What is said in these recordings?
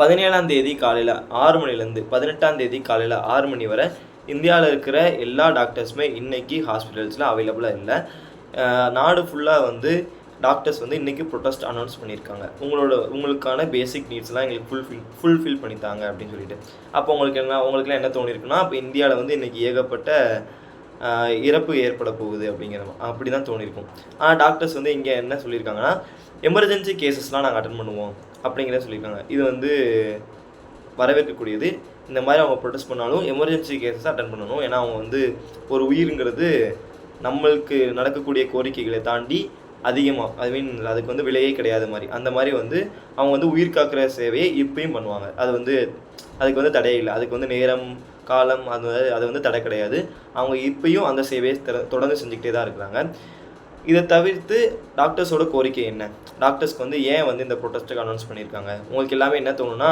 17ஆம் தேதி காலையில் 6 மணிலேருந்து 18ஆம் தேதி காலையில் 6 மணி வரை இந்தியாவில் இருக்கிற எல்லா டாக்டர்ஸுமே இன்றைக்கி ஹாஸ்பிட்டல்ஸில் அவைலபிளாக இல்லை. நாடு ஃபுல்லாக வந்து டாக்டர்ஸ் வந்து இன்றைக்கி ப்ரொட்டஸ்ட் அனௌன்ஸ் பண்ணியிருக்காங்க. உங்களுக்கான பேசிக் நீட்ஸ்லாம் எங்களுக்கு ஃபுல்ஃபில் பண்ணித்தாங்க அப்படின்னு சொல்லிட்டு. அப்போ உங்களுக்குலாம் என்ன தோணியிருக்குன்னா, அப்போ இந்தியாவில் வந்து இன்றைக்கி ஏகப்பட்ட இறப்பு ஏற்பட போகுது அப்படி தான் தோணியிருக்கும். ஆனால் டாக்டர்ஸ் வந்து இங்கே என்ன சொல்லியிருக்காங்கன்னா, எமர்ஜென்சி கேசஸ்லாம் நாங்கள் அட்டன் பண்ணுவோம் அப்படிங்கிறத சொல்லியிருக்காங்க. இது வந்து வரவேற்கக்கூடியது. இந்த மாதிரி அவங்க ப்ரொடெஸ்ட் பண்ணாலும் எமர்ஜென்சி கேசஸ் அட்டன் பண்ணணும். ஏன்னா அவங்க வந்து ஒரு உயிருங்கிறது நம்மளுக்கு நடக்கக்கூடிய கோரிக்கைகளை தாண்டி அதிகமாக அதுக்கு வந்து விலையே கிடையாது மாதிரி அந்த மாதிரி வந்து அவங்க வந்து உயிர் காக்கிற சேவையை இப்பயும் பண்ணுவாங்க. அதுக்கு வந்து தடையே இல்லை. அதுக்கு வந்து நேரம் காலம் அது வந்து தடை கிடையாது. அவங்க இப்பயும் அந்த சேவையை தொடர்ந்து செஞ்சுக்கிட்டே தான் இருக்கிறாங்க. இதை தவிர்த்து டாக்டர்ஸோட கோரிக்கை என்ன, டாக்டர்ஸ்க்கு வந்து ஏன் வந்து இந்த ப்ரொட்டஸ்ட்டுக்கு அனௌன்ஸ் பண்ணியிருக்காங்க, உங்களுக்கு எல்லாமே என்ன தோணுன்னா,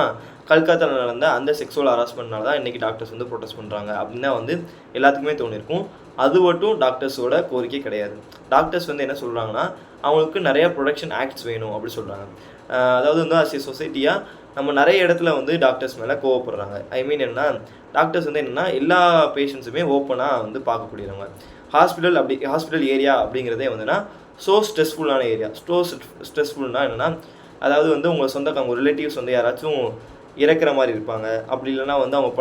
கல்கத்தாவில் நடந்த அந்த செக்ஸுவல் ஹராஸ்மெண்ட்னால தான் இன்றைக்கி டாக்டர்ஸ் வந்து ப்ரொட்டஸ்ட் பண்ணுறாங்க அப்படின்னு தான் வந்து எல்லாத்துக்குமே தோணியிருக்கும். அது மட்டும் டாக்டர்ஸோட கோரிக்கை கிடையாது. டாக்டர்ஸ் வந்து என்ன சொல்கிறாங்கன்னா, அவங்களுக்கு நிறைய ப்ரொடெக்ஷன் ஆக்ட்ஸ் வேணும் அப்படி சொல்கிறாங்க. அதாவது வந்து அஸ் ஏ சொசைட்டியாக நம்ம நிறைய இடத்துல வந்து டாக்டர்ஸ் மேலே கோவப்படுறாங்க. என்னென்னா, டாக்டர்ஸ் வந்து என்னென்னா எல்லா பேஷண்ட்ஸுமே ஓப்பனாக வந்து பார்க்கக்கூடியவங்க. ஹாஸ்பிட்டல் ஏரியா அப்படிங்கிறதே வந்துன்னா ஸ்ட்ரெஸ்ஃபுல்லான ஏரியா. ஸ்ட்ரெஸ்ஃபுல்னால் என்னென்னா, அதாவது வந்து உங்கள் சொந்தக்காரங்க ரிலேட்டிவ்ஸ் வந்து யாராச்சும் இறக்குற மாதிரி இருப்பாங்க. அப்படி இல்லைனா வந்து அவங்க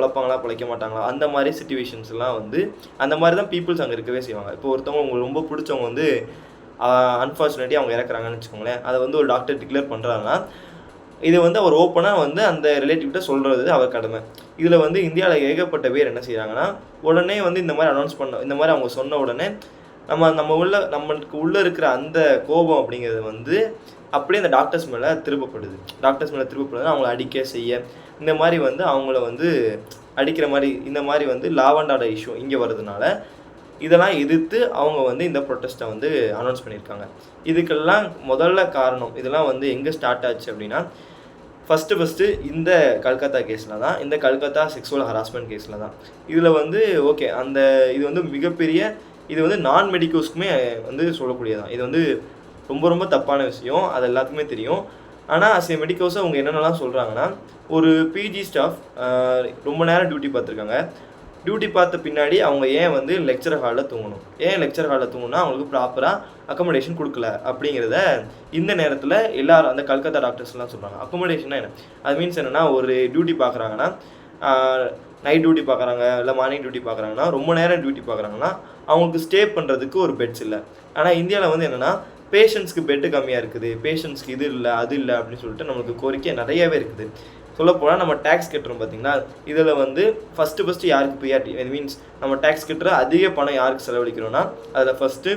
பிழைக்க மாட்டாங்களா, அந்த மாதிரி சிச்சுவேஷன்ஸ்லாம் வந்து அந்த மாதிரி தான் பீப்புள்ஸ் அங்கே இருக்கவே செய்வாங்க. இப்போ ஒருத்தவங்க உங்களுக்கு ரொம்ப பிடிச்சவங்க வந்து அன்ஃபார்ச்சுனேட்லி அவங்க இறக்குறாங்கன்னு வச்சுக்கோங்களேன். அதை வந்து ஒரு டாக்டர் டிக்ளேர் பண்ணுறாங்கன்னா, இது வந்து அவர் ஓப்பனாக வந்து அந்த ரிலேட்டிவ்கிட்ட சொல்கிறது அவர் கடமை. இதில் வந்து இந்தியாவில் ஏகப்பட்ட பேர் என்ன செய்கிறாங்கன்னா, உடனே வந்து இந்த மாதிரி அவங்க சொன்ன உடனே நம்மளுக்கு உள்ளே இருக்கிற அந்த கோபம் அப்படிங்கிறது வந்து அப்படியே அந்த டாக்டர்ஸ் மேலே திருப்பப்படுது. அவங்கள அடிக்க செய்ய இந்த மாதிரி வந்து அவங்கள வந்து அடிக்கிற மாதிரி இந்த மாதிரி வந்து லாவண்டாட இஷ்யூ இங்கே வருதுனால இதெல்லாம் எதிர்த்து அவங்க வந்து இந்த ப்ரொட்டஸ்ட்டை வந்து அனௌன்ஸ் பண்ணியிருக்காங்க. இதுக்கெல்லாம் முதல்ல காரணம் இதெல்லாம் வந்து எங்கே ஸ்டார்ட் ஆச்சு அப்படின்னா, ஃபஸ்ட்டு இந்த கல்கத்தா கேஸில் தான், இந்த கல்கத்தா செக்ஸுவல் ஹராஸ்மெண்ட் கேஸில் தான். இதில் வந்து ஓகே இது வந்து மிகப்பெரிய இது வந்து நான் மெடிக்கோஸ்க்குமே வந்து சொல்லக்கூடியதான். இது வந்து ரொம்ப ரொம்ப தப்பான விஷயம், அது எல்லாத்துக்குமே தெரியும். ஆனால் அஸ் ஏ மெடிக்கோஸை அவங்க என்னென்னலாம் சொல்கிறாங்கன்னா, ஒரு பிஜி ஸ்டாஃப் ரொம்ப நேரம் டியூட்டி பார்த்துருக்காங்க. டியூட்டி பார்த்த பின்னாடி அவங்க ஏன் வந்து லெக்சர் ஹாலில் தூங்கணும்னா அவங்களுக்கு ப்ராப்பராக அக்கமடேஷன் கொடுக்கல அப்படிங்கிறத இந்த நேரத்தில் எல்லாரும் அந்த கல்கத்தா டாக்டர்ஸ்லாம் சொல்கிறாங்க. அக்கமடேஷன்னா என்ன, அது மீன்ஸ் என்னென்னா, ஒரு டியூட்டி பார்க்குறாங்கன்னா, நைட் டியூட்டி பார்க்குறாங்க இல்லை மார்னிங் டியூட்டி பார்க்குறாங்கன்னா, ரொம்ப நேரம் டியூட்டி பார்க்குறாங்கன்னா அவங்களுக்கு ஸ்டே பண்ணுறதுக்கு ஒரு பெட்ஸ் இல்லை. ஆனால் இந்தியாவில் வந்து என்னென்னா, பேஷண்ட்ஸ்க்கு பெட்டு கம்மியாக இருக்குது, பேஷண்ட்ஸ்க்கு இது இல்லை அது இல்லை அப்படின்னு சொல்லிட்டு நம்மளுக்கு கோரிக்கை நிறையவே இருக்குது. சொல்லப்போனால் நம்ம டேக்ஸ் கட்டுறோம் பார்த்தீங்களா, இதில் வந்து ஃபஸ்ட்டு யாருக்கு ப்ரியாரிட்டி, மீன்ஸ் நம்ம டேக்ஸ் கட்டுற அதிக பணம் யாருக்கு செலவழிக்கிறோன்னா, அதில் ஃபஸ்ட்டு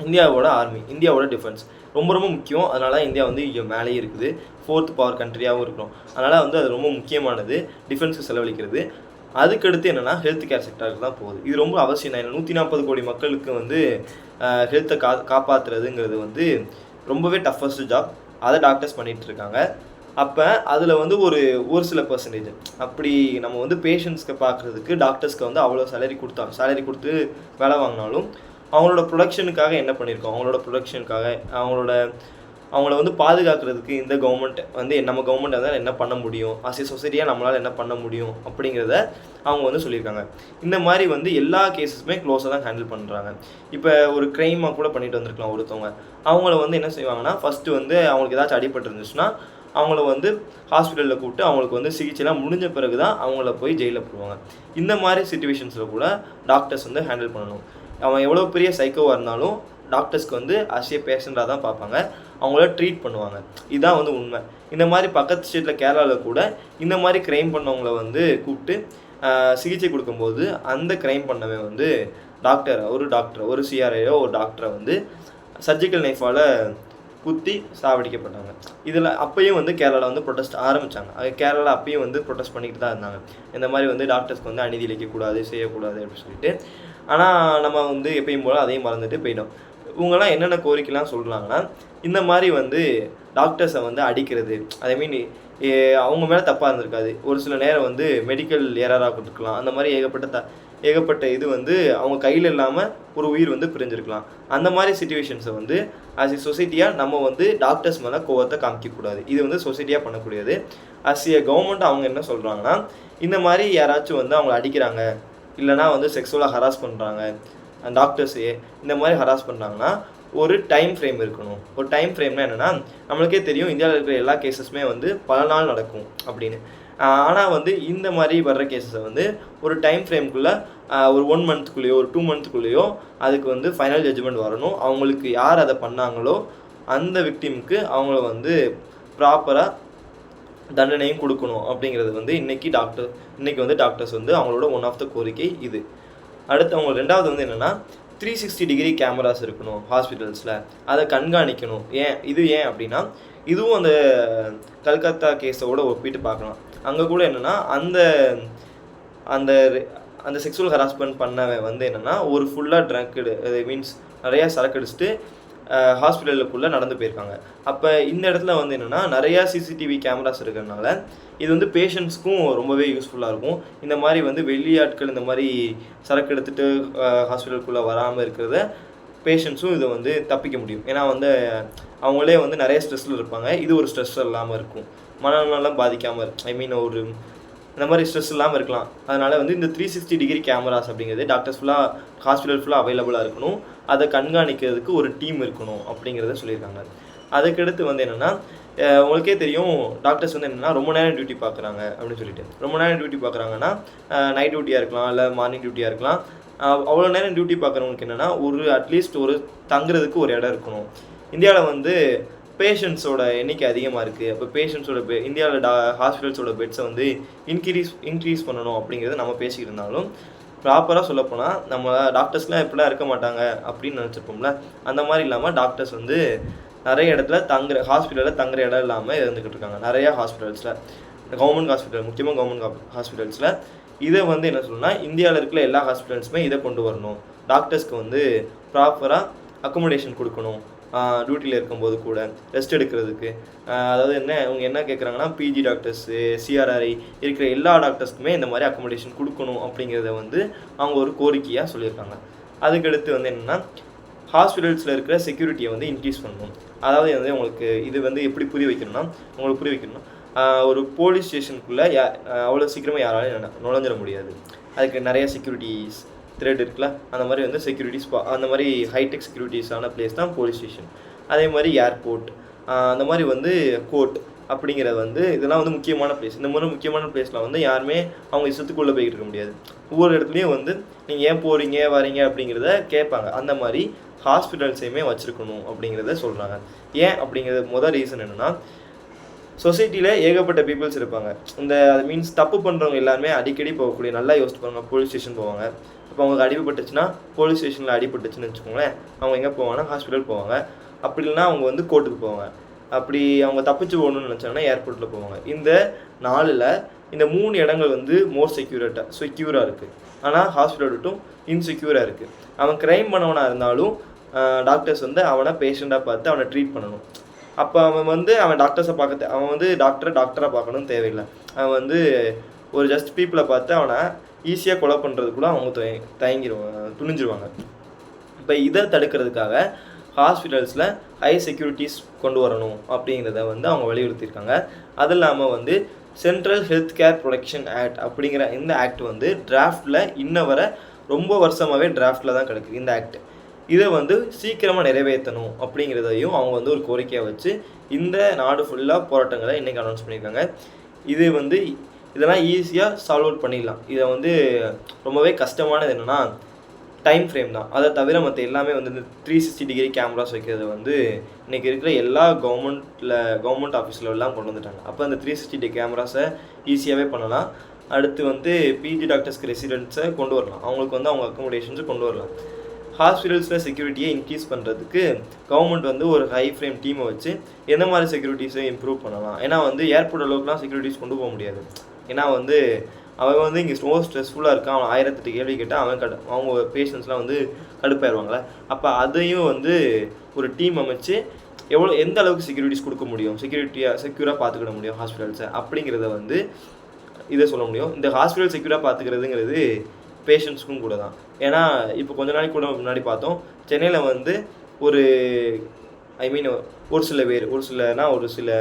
இந்தியாவோட ஆர்மி, இந்தியாவோட டிஃபென்ஸ் ரொம்ப ரொம்ப முக்கியம். அதனால இந்தியா வந்து இங்கே மேலேயே இருக்குது, 4th பவர் கண்ட்ரியாகவும் இருக்கிறோம். அதனால் வந்து அது ரொம்ப முக்கியமானது டிஃபென்ஸுக்கு செலவழிக்கிறது. அதுக்கடுத்து என்னென்னா ஹெல்த் கேர் செக்டருக்கு தான் போகுது. இது ரொம்ப அவசியம் தான். 140 கோடி மக்களுக்கு வந்து ஹெல்த்தை காப்பாற்றுறதுங்கிறது வந்து ரொம்பவே டஃபஸ்ட் ஜாப். அதை டாக்டர்ஸ் பண்ணிகிட்டு இருக்காங்க. அப்போ அதில் வந்து ஒரு சில பர்சன்டேஜ் அப்படி நம்ம வந்து பேஷண்ட்ஸ்க்கு பார்க்குறதுக்கு டாக்டர்ஸ்க்கு வந்து அவ்வளோ சேலரி கொடுத்து வேலை வாங்கினாலும் அவங்களோட ப்ரொடக்ஷனுக்காக என்ன பண்ணியிருக்கோம், அவங்கள வந்து பாதுகாக்கிறதுக்கு இந்த கவர்மெண்ட் வந்து நம்ம கவர்மெண்ட் வந்து என்ன பண்ண முடியும், அஸ் ஏ சொசைட்டியாக நம்மளால் என்ன பண்ண முடியும் அப்படிங்கிறத அவங்க வந்து சொல்லியிருக்காங்க. இந்த மாதிரி வந்து எல்லா கேஸஸுமே க்ளோஸாக தான் ஹேண்டில் பண்ணுறாங்க. இப்போ ஒரு க்ரைமாக கூட பண்ணிட்டு வந்திருக்கலாம் ஒருத்தவங்க. அவங்கள வந்து என்ன செய்வாங்கன்னா, ஃபஸ்ட்டு வந்து அவங்களுக்கு ஏதாச்சும் அடிபட்டு இருந்துச்சுன்னா அவங்கள வந்து ஹாஸ்பிட்டலில் கூப்பிட்டு அவங்களுக்கு வந்து சிகிச்சைலாம் முடிஞ்ச பிறகு தான் அவங்கள போய் ஜெயிலில் போடுவாங்க. இந்த மாதிரி சிச்சுவேஷன்ஸில் கூட டாக்டர்ஸ் வந்து ஹேண்டில் பண்ணணும். அவன் எவ்வளோ பெரிய சைக்கோவாக இருந்தாலும் டாக்டர்ஸ்க்கு வந்து அஸ் ஏ பேஷண்ட்டாக தான் பார்ப்பாங்க, அவங்கள ட்ரீட் பண்ணுவாங்க. இதுதான் வந்து உண்மை. இந்த மாதிரி பக்கத்து ஸ்டேட்டில் கேரளாவில் கூட இந்த மாதிரி க்ரைம் பண்ணவங்கள வந்து கூப்பிட்டு சிகிச்சை கொடுக்கும்போது அந்த க்ரைம் பண்ணவன் வந்து ஒரு சிஆர்ஐயோ ஒரு டாக்டரை வந்து சர்ஜிக்கல் நைஃபால் குத்தி சாவடிக்கப்பட்டாங்க. இதில் அப்பயும் வந்து கேரளாவில் வந்து ப்ரொட்டஸ்ட் ஆரம்பித்தாங்க. கேரளா அப்பயும் வந்து ப்ரொட்டஸ்ட் பண்ணிக்கிட்டு தான் இருந்தாங்க. இந்த மாதிரி வந்து டாக்டர்ஸ்க்கு வந்து அநீதி இழைக்கக்கூடாது, செய்யக்கூடாது அப்படின்னு சொல்லிட்டு. ஆனால் நம்ம வந்து எப்பயும் போல் அதையும் மறந்துட்டு போயிட்டோம். இவங்கெல்லாம் என்னென்ன கோரிக்கைலாம் சொல்கிறாங்கன்னா, இந்த மாதிரி வந்து டாக்டர்ஸை வந்து அடிக்கிறது, அவங்க மேலே தப்பாக இருந்திருக்காது, ஒரு சில நேரம் வந்து மெடிக்கல் ஏரராக கொடுத்துருக்கலாம், அந்த மாதிரி ஏகப்பட்ட இது வந்து அவங்க கையில் இல்லாமல் ஒரு உயிர் வந்து பிரிஞ்சிருக்கலாம். அந்த மாதிரி சிச்சுவேஷன்ஸை வந்து ஆஸ் எ சொசைட்டியாக நம்ம வந்து டாக்டர்ஸ் மேலே கோவத்தை காமிக்கக்கூடாது. இது வந்து சொசைட்டியாக பண்ணக்கூடியது. ஆஸ் எ கவர்மெண்ட் அவங்க என்ன சொல்கிறாங்கன்னா, இந்த மாதிரி யாராச்சும் வந்து அவங்கள அடிக்கிறாங்க, இல்லைனா வந்து செக்ஸுவலாக ஹராஸ் பண்ணுறாங்க, டாக்டர்ஸே இந்த மாதிரி ஹராஸ் பண்ணுறாங்கன்னா ஒரு டைம் ஃப்ரேம் இருக்கணும். ஒரு டைம் ஃப்ரேம்னா என்னென்னா, நம்மளுக்கே தெரியும் இந்தியாவில் இருக்கிற எல்லா கேசஸுமே வந்து பல நாள் நடக்கும் அப்படின்னு. ஆனால் வந்து இந்த மாதிரி வர்ற கேஸஸை வந்து ஒரு டைம் ஃப்ரேம்குள்ளே ஒரு 1 மந்த்துக்குள்ளேயோ ஒரு 2 மந்த்துக்குள்ளேயோ அதுக்கு வந்து ஃபைனல் ஜட்ஜ்மெண்ட் வரணும். அவங்களுக்கு யார் அதை பண்ணாங்களோ அந்த விக்டிமுக்கு அவங்கள வந்து ப்ராப்பராக தண்டனையும் கொடுக்கணும் அப்படிங்கிறது வந்து இன்றைக்கி வந்து டாக்டர்ஸ் வந்து அவங்களோட ஒன் ஆஃப் த கோரிக்கை இது. அடுத்து அவங்க ரெண்டாவது வந்து என்னென்னா 360 டிகிரி கேமராஸ் இருக்கணும் ஹாஸ்பிட்டல்ஸில், அதை கண்காணிக்கணும். ஏன் அப்படின்னா, இதுவும் அந்த கல்கத்தா கேஸோட ஒப்பிட்டு பார்க்கலாம். அங்கே கூட என்னென்னா அந்த அந்த அந்த செக்ஸுவல் ஹராஸ்மெண்ட் பண்ணவன் வந்து என்னென்னா ஒரு ஃபுல்லாக ட்ரங்க்டு, மீன்ஸ் நிறையா சரக்கு அடிச்சுட்டு ஹாஸ்பிட்டலுக்குள்ளே நடந்து போயிருக்காங்க. அப்போ இந்த இடத்துல வந்து என்னென்னா நிறையா சிசிடிவி கேமராஸ் இருக்கிறதுனால இது வந்து பேஷண்ட்ஸ்க்கும் ரொம்பவே யூஸ்ஃபுல்லாக இருக்கும். இந்த மாதிரி வந்து வெளியாட்கள் இந்த மாதிரி சரக்கு எடுத்துகிட்டு ஹாஸ்பிட்டலுக்குள்ளே வராமல் இருக்கிறத பேஷண்ட்ஸும் இதை வந்து தப்பிக்க முடியும். ஏன்னா வந்து அவங்களே வந்து நிறைய ஸ்ட்ரெஸ்ஸில் இருப்பாங்க. இது ஒரு ஸ்ட்ரெஸ் இல்லாமல் இருக்கும், மனநலம் பாதிக்காமல் ஒரு இந்த மாதிரி ஸ்ட்ரெஸ் இல்லாமல் இருக்கலாம். அதனால் வந்து இந்த 360 டிகிரி கேமராஸ் அப்படிங்கிறது டாக்டர்ஸ் ஃபுல்லாக ஹாஸ்பிட்டல் ஃபுல்லாக அவைலபிளாக இருக்கணும். அதை கண்காணிக்கிறதுக்கு ஒரு டீம் இருக்கணும் அப்படிங்கிறத சொல்லியிருக்காங்க. அதுக்கடுத்து வந்து என்னென்னா, உங்களுக்கே தெரியும் டாக்டர்ஸ் வந்து என்னென்னா ரொம்ப நேரம் டியூட்டி பார்க்குறாங்க அப்படின்னு சொல்லிட்டு. ரொம்ப நேரம் டியூட்டி பார்க்குறாங்கன்னா நைட் டியூட்டியாக இருக்கலாம், இல்லை மார்னிங் டியூட்டியாக இருக்கலாம். அவ்வளோ நேரம் டியூட்டி பார்க்குறவங்களுக்கு என்னென்னா அட்லீஸ்ட் ஒரு தங்குறதுக்கு ஒரு இடம் இருக்கணும். இந்தியாவில் வந்து பேஷண்ட்ஸோட எண்ணிக்கை அதிகமாக இருக்குது. அப்போ பேஷண்ட்ஸோட இந்தியாவில் ஹாஸ்பிட்டல்ஸோட பெட்ஸை வந்து இன்க்ரீஸ் பண்ணணும் அப்படிங்கிறத நம்ம பேசிக்கிட்டு இருந்தாலும், ப்ராப்பராக சொல்லப்போனால் நம்ம டாக்டர்ஸ்லாம் எப்படிலாம் இருக்க மாட்டாங்க அப்படின்னு நினச்சிருப்போம்ல, அந்த மாதிரி இல்லாமல் டாக்டர்ஸ் வந்து நிறைய இடத்துல ஹாஸ்பிட்டலில் தங்குற இடம் இல்லாமல் இருந்துக்கிட்டு இருக்காங்க. நிறையா ஹாஸ்பிட்டல்ஸில், கவர்மெண்ட் ஹாஸ்பிட்டல், முக்கியமாக கவர்மெண்ட் ஹாஸ்பிட்டல்ஸில் இதை வந்து என்ன சொல்லணும்னா, இந்தியாவில் இருக்கிற எல்லா ஹாஸ்பிட்டல்ஸுமே இதை கொண்டு வரணும். டாக்டர்ஸ்க்கு வந்து ப்ராப்பராக அக்கமடேஷன் கொடுக்கணும். டியூட்டியில் இருக்கும்போது கூட ரெஸ்ட் எடுக்கிறதுக்கு, அதாவது அவங்க என்ன கேட்குறாங்கன்னா, பிஜி டாக்டர்ஸு, சிஆர்ஆர்ஐ இருக்கிற எல்லா டாக்டர்ஸ்க்குமே இந்த மாதிரி அக்கமடேஷன் கொடுக்கணும் அப்படிங்கிறத வந்து அவங்க ஒரு கோரிக்கையாக சொல்லியிருக்காங்க. அதுக்கடுத்து வந்து என்னென்னா, ஹாஸ்பிட்டல்ஸில் இருக்கிற செக்யூரிட்டியை வந்து இன்க்ரீஸ் பண்ணணும். அதாவது வந்து உங்களுக்கு இது வந்து எப்படி புரிய வைக்கணும்னா ஒரு போலீஸ் ஸ்டேஷனுக்குள்ளே அவ்வளோ சீக்கிரமாக யாராலையும் நுழைஞ்சிட முடியாது. அதுக்கு நிறைய செக்யூரிட்டிஸ் த்ரெட் இருக்குல்ல, அந்த மாதிரி வந்து செக்யூரிட்டிஸ் அந்த மாதிரி ஹைடெக் செக்யூரிட்டிஸான பிளேஸ் தான் போலீஸ் ஸ்டேஷன். அதே மாதிரி ஏர்போர்ட், அந்த மாதிரி வந்து கோர்ட் அப்படிங்கிறது வந்து இதெல்லாம் வந்து முக்கியமான பிளேஸ். இந்த மாதிரி முக்கியமான பிளேஸில் வந்து யாருமே அவங்க இஷ்டத்துக்குள்ளே போய்கிட்டு இருக்க முடியாது. ஒவ்வொரு இடத்துலையும் வந்து நீங்கள் ஏன் போகிறீங்க வரீங்க அப்படிங்கிறத கேட்பாங்க. அந்த மாதிரி ஹாஸ்பிட்டல்ஸையுமே வச்சுருக்கணும் அப்படிங்கிறத சொல்கிறாங்க. ஏன் அப்படிங்கிறது ரீசன் என்னென்னா, சொசைட்டியில் ஏகப்பட்ட பீப்புள்ஸ் இருப்பாங்க. மீன்ஸ் தப்பு பண்ணுறவங்க எல்லாருமே அடிக்கடி போகக்கூடிய, நல்லா யோசிச்சு பாருங்க, போலீஸ் ஸ்டேஷன் போவாங்க. இப்போ அவங்களுக்கு அடிபட்டுச்சுன்னா, போலீஸ் ஸ்டேஷனில் அடிபட்டுச்சுன்னு வச்சுக்கோங்களேன், அவங்க எங்கே போவாங்கன்னா ஹாஸ்பிட்டல் போவாங்க. அப்படி இல்லைனா அவங்க வந்து கோர்ட்டுக்கு போவாங்க. அப்படி அவங்க தப்பிச்சு போகணும்னு நினச்சாங்கன்னா ஏர்போர்ட்டில் போவாங்க. இந்த 4ல் இந்த 3 இடங்கள் வந்து செக்யூராக இருக்குது. ஆனால் ஹாஸ்பிட்டல் விட்டும் இன்செக்யூராக இருக்குது. அவன் க்ரைம் பண்ணவனாக இருந்தாலும் டாக்டர்ஸ் வந்து அவனை பேஷண்ட்டாக பார்த்து அவனை ட்ரீட் பண்ணணும். அப்போ அவன் டாக்டர்ஸை அவன் வந்து டாக்டராக பார்க்கணும்னு தேவையில்லை. அவன் வந்து ஒரு ஜஸ்ட் பீப்புளை பார்த்து அவனை ஈஸியாக கொலை பண்ணுறது கூட அவங்க துணிஞ்சிருவாங்க. இப்போ இதை தடுக்கிறதுக்காக ஹாஸ்பிட்டல்ஸில் ஹை செக்யூரிட்டிஸ் கொண்டு வரணும் அப்படிங்கிறத வந்து அவங்க வலியுறுத்தியிருக்காங்க. அது இல்லாமல் வந்து central health care protection act அப்படிங்கிற இந்த ஆக்ட் வந்து டிராஃப்டில் இன்ன வர ரொம்ப வருஷமாகவே டிராஃப்டில் தான் கிடக்குது இந்த ஆக்ட். இதை வந்து சீக்கிரமாக நிறைவேற்றணும் அப்படிங்கிறதையும் அவங்க வந்து ஒரு கோரிக்கையாக வச்சு இந்த நாடு ஃபுல்லாக போராட்டங்களை இன்றைக்கி அனௌன்ஸ் பண்ணியிருக்காங்க. இதெல்லாம் ஈஸியாக சால்வ் அவுட் பண்ணிடலாம். இதை வந்து ரொம்பவே கஷ்டமானது என்னென்னா டைம் ஃப்ரேம் தான். அதை தவிர மற்ற எல்லாமே வந்து இந்த 360 டிகிரி கேமராஸ் வைக்கிறது வந்து இன்றைக்கி இருக்கிற எல்லா கவர்மெண்ட் ஆஃபீஸில் எல்லாம் கொண்டு வந்துட்டாங்க. அப்போ அந்த 360 டிகிரி கேமராஸை ஈஸியாகவே பண்ணலாம். அடுத்து வந்து பிஜி டாக்டர்ஸ்க்கு ரெசிடென்ட்ஸை கொண்டு வரலாம். அவங்களுக்கு வந்து அவங்க அக்கமடேஷன்ஸை கொண்டு வரலாம். ஹாஸ்பிட்டல்ஸில் செக்யூரிட்டியை இன்க்ரீஸ் பண்ணுறதுக்கு கவர்மெண்ட் வந்து ஒரு ஹை ஃப்ரேம் டீமை வச்சு எந்த மாதிரி செக்யூரிட்டிஸை இம்ப்ரூவ் பண்ணலாம். ஏன்னா வந்து ஏர்போர்ட் அளவுக்குலாம் செக்யூரிட்டிஸ் கொண்டு போக முடியாது. ஏன்னா வந்து அவன் வந்து இங்கே ஸ்ட்ரெஸ்ஃபுல்லாக இருக்கான், அவன் 1008 கேள்வி கேட்டால் அவங்க பேஷண்ட்ஸ்லாம் வந்து கடுப்பாயிருவாங்களே. அப்போ அதையும் வந்து ஒரு டீம் அமைச்சு எந்த அளவுக்கு செக்யூரிட்டிஸ் கொடுக்க முடியும், செக்யூராக பார்த்துக்கிட முடியும் ஹாஸ்பிட்டல்ஸை அப்படிங்கிறத வந்து இதை சொல்ல முடியும். இந்த ஹாஸ்பிட்டல் செக்யூராக பார்த்துக்கிறதுங்கிறது பேஷண்ட்ஸ்க்கும் கூட தான். ஏன்னா இப்போ கொஞ்ச நாளைக்கு கூட முன்னாடி பார்த்தோம், சென்னையில் வந்து ஒரு ஒரு சில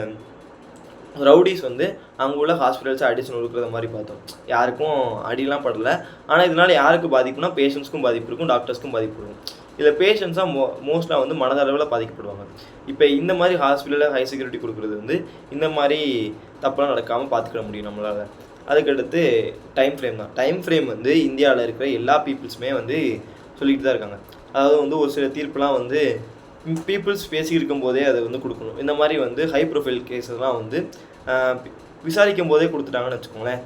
ரவுடிஸ் வந்து அங்கே உள்ள ஹாஸ்பிட்டல்ஸை அடிச்சு நொறுக்கிற மாதிரி பார்த்தோம். யாருக்கும் அடிலாம் படலை. ஆனால் இதனால் யாருக்கு பாதிப்புனா பேஷண்ட்ஸ்க்கும் பாதிப்பு இருக்கும், டாக்டர்ஸ்க்கும் பாதிப்பு இருக்கும். இதில் பேஷண்ட்ஸாக மோஸ்ட்டாக வந்து மனதளவில் பாதிக்கப்படுவாங்க. இப்போ இந்த மாதிரி ஹாஸ்பிட்டலில் ஹை செக்யூரிட்டி கொடுக்குறது வந்து இந்த மாதிரி தப்பெல்லாம் நடக்காமல் பார்த்துக்கிட முடியும் நம்மளால். அதுக்கடுத்து டைம் ஃப்ரேம் தான். டைம் ஃப்ரேம் வந்து இந்தியாவில் இருக்கிற எல்லா பீப்புள்ஸுமே வந்து சொல்லிட்டு தான் இருக்காங்க. அதாவது வந்து ஒரு சில தீர்ப்புலாம் வந்து பீப்புள்ஸ் பேசியிருக்கும் போதே அதை வந்து கொடுக்கணும். இந்த மாதிரி வந்து ஹை ப்ரொஃபைல் கேஸஸ்லாம் வந்து விசாரிக்கும் போதே கொடுத்துட்டாங்கன்னு வச்சுக்கோங்களேன்.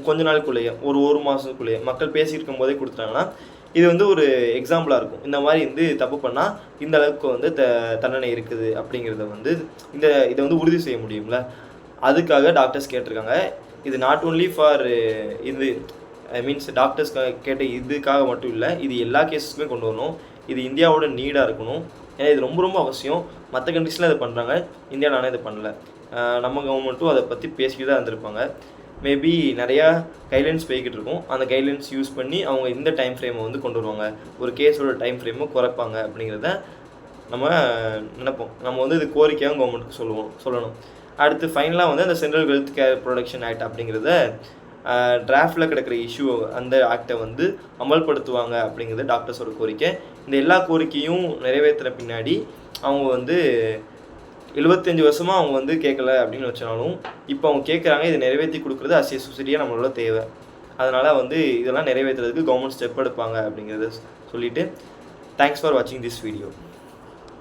கொஞ்ச நாளுக்குள்ளேயே ஒரு மாதத்துக்குள்ளேயே மக்கள் பேசியிருக்கும் போதே கொடுத்துட்டாங்கன்னா இது வந்து ஒரு எக்ஸாம்பிளாக இருக்கும். இந்த மாதிரி வந்து தப்பு பண்ணால் இந்த அளவுக்கு வந்து தண்டனை இருக்குது அப்படிங்கிறத வந்து இதை வந்து உறுதி செய்ய முடியும்ல. அதுக்காக டாக்டர்ஸ் கேட்டிருக்காங்க. இது நாட் ஓன்லி ஃபார் இது டாக்டர்ஸ் கேட்ட இதுக்காக மட்டும் இல்லை, இது எல்லா கேஸஸுமே கொண்டு வரணும். இது இந்தியாவோட நீடாக இருக்கணும். ஏன்னா இது ரொம்ப ரொம்ப அவசியம். மற்ற கண்ட்ரிஸில் அதை பண்ணுறாங்க, இந்தியாவில் ஆனால் இதை பண்ணல. நம்ம கவர்மெண்ட்டும் அதை பற்றி பேசிக்கிட்டு தான் இருந்திருப்பாங்க. மேபி நிறையா கைட்லைன்ஸ் போய்கிட்டு இருக்கும். அந்த கைட்லைன்ஸ் யூஸ் பண்ணி அவங்க இந்த டைம் ஃப்ரேமை வந்து கொண்டு வருவாங்க, ஒரு கேஸோட டைம் ஃப்ரேமை குறைப்பாங்க அப்படிங்கிறத நம்ம நினைப்போம். நம்ம வந்து இது கோரிக்கையாக கவர்மெண்ட்டுக்கு சொல்லணும். அடுத்து ஃபைனலாக வந்து அந்த central health care protection act அப்படிங்கிறத டிராஃப்டில் கிடக்கிற இஷ்யூ, அந்த ஆக்டை வந்து அமல்படுத்துவாங்க அப்படிங்கிறது டாக்டர்ஸோட கோரிக்கை. இந்த எல்லா கோரிக்கையும் நிறைவேற்றுற பின்னாடி அவங்க வந்து 75 வருஷமாக அவங்க வந்து கேட்கல அப்படின்னு வச்சாலும் இப்போ அவங்க கேட்குறாங்க. இதை நிறைவேற்றி கொடுக்குறது அசிய சொசைட்டியாக நம்மளோட தேவை. அதனால் வந்து இதெல்லாம் நிறைவேற்றுறதுக்கு கவர்மெண்ட் ஸ்டெப் எடுப்பாங்க அப்படிங்கிறத சொல்லிவிட்டு தேங்க்ஸ் ஃபார் வாட்சிங் திஸ் வீடியோ.